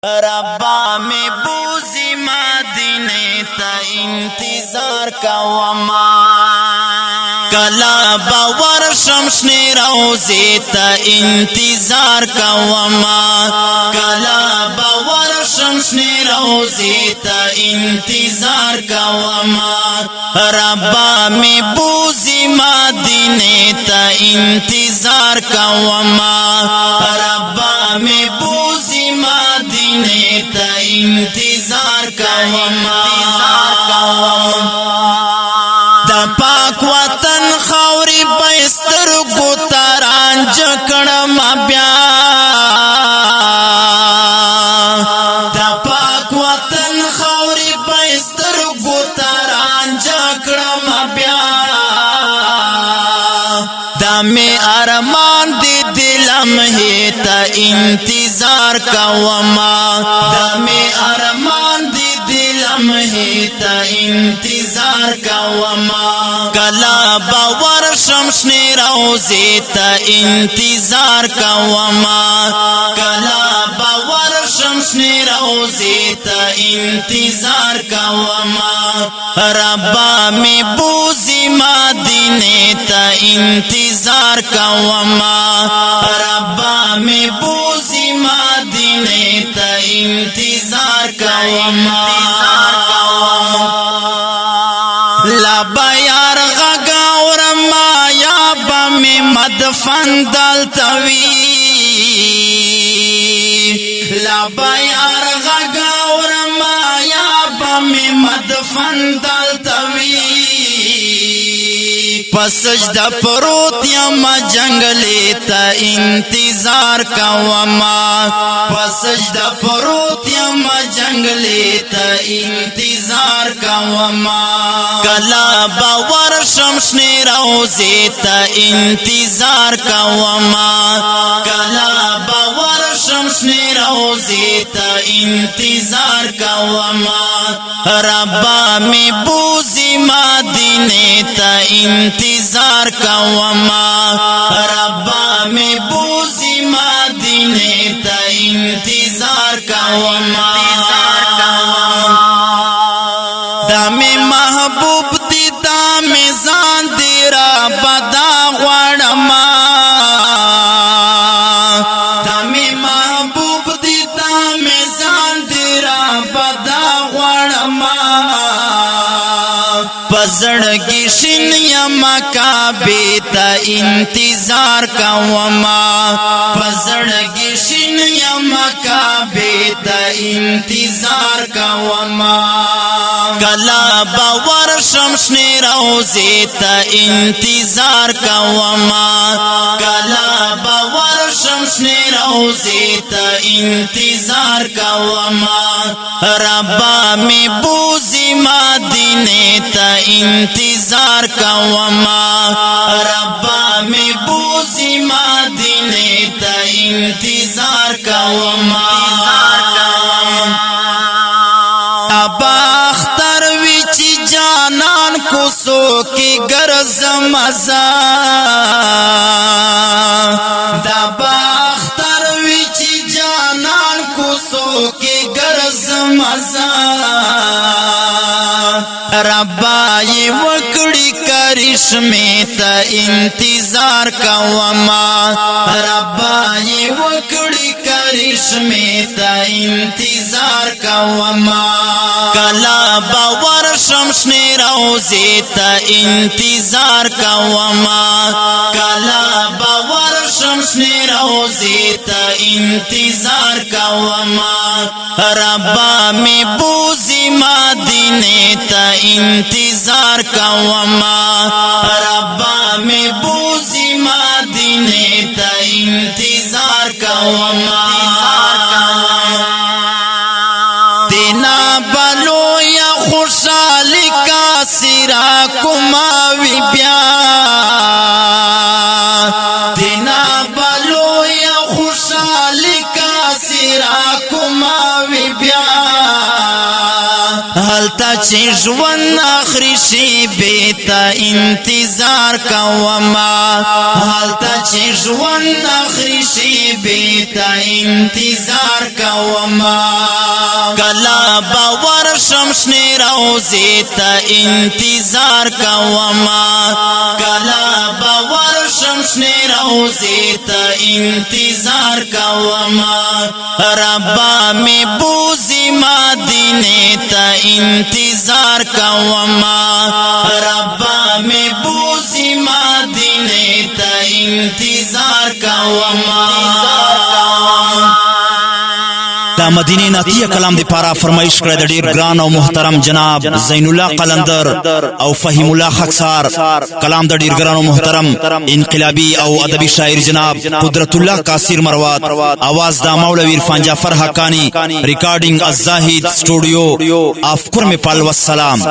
ربا می بوزی مدینه تا انتظار کوما کلا باور شمشنی روزی تا انتظار کوما کلا باور شمشنی روزی تا انتظار کوما ربا می بوزی مدینه تا انتظار کوما ربا می بوزی مدینه تا انتظار کوما دا پاک وطن خاوری بستر گوتاران جکڑم بیا دا پاک وطن خاوری بستر گوتاران جکڑم بیا دا میں ارمان دی دلم ہے تا انتظار کوما دا میں ارمان دی دلم ہے تا انتظار کوما کلا باور شمشنی روزی تا انتظار کوما کلا باور شمشنی روزی تا انتظار کوما ربا می بوزی مدینه تا انتظار کوما ربا می بوزی مدینه تا انتظار کوما لبا یار غگاور ما یا بمی مدفن دلتوی لبا یار غگاور ما یا بمی مدفن دلتوی پسجدہ پروت یم جنگلی تا انتظار کوما پسجدہ پروت یم جنگلی تا انتظار کوما کلا باور شمشنی روزی تا انتظار کوما کلا باور شمشنی روزی تا انتظار کوما ربا می بوزی مدینه تا انتظار کوما ربا می بوزی مدینه تا انتظار کوما دا می محبوب دی دا می زان دی را بدا غوڑما دا می محبوب دی دا می زان دی را بدا غوڑما پزړګي شین یم کعبه ته انتظار کوما پزړګي شین یم کعبه ته انتظار کوما کلا باور شمشنی روزی ته انتظار کوما کلا باور شمشنی روزی ته انتظار کوما ربا می بوزی مدینه تا انتظار کوما ربا می بوزی مدینه تا انتظار کوما ابا اختر وچی جانان کو سو کی گرز مزا دابا اختر وچی جانان کو سو کی گرز مزا ربا یہ وکڑی کرشمے تا انتظار کوما ربا یہ وکڑی کرشمے تا انتظار کوما کلا باور شمشنی روزی تا انتظار کوما کلا باور شمشنی روزی تا انتظار کوما ربا می بوزی مدینه تا انتظار کوما ربا می بوزی مدینه تا انتظار کوما دینا بلو یا خوشحالی کا سرا کماوی بیا دینا بلو یا خوشحالی کا سرا کماوی بیا حالتا حالتا چې ژوند اخري شي بیتا انتظار کوما حالتا چې ژوند اخري شي بیتا انتظار کوما کلا باور شمشنی روزی تا انتظار کوما کلا باور شمشنی روزی تا انتظار کوما ربا می بوزی مدینه تا انتظار کوما ربا می بوزی مدینه تا انتظار کوما دا مدینه ناتیه کلام دی پارا فرمایش کړی د ډیر ګران او محترم جناب زین الله قلندر او فهیم الله خاکسار کلام د ډیر ګران او محترم انقلابی او ادبی شاعر جناب قدرت الله قاصر مروات आवाज دا مولوی عرفان جعفر حقانی ریکارڈنگ الزاهد سٹوڈیو افکر میں پال والسلام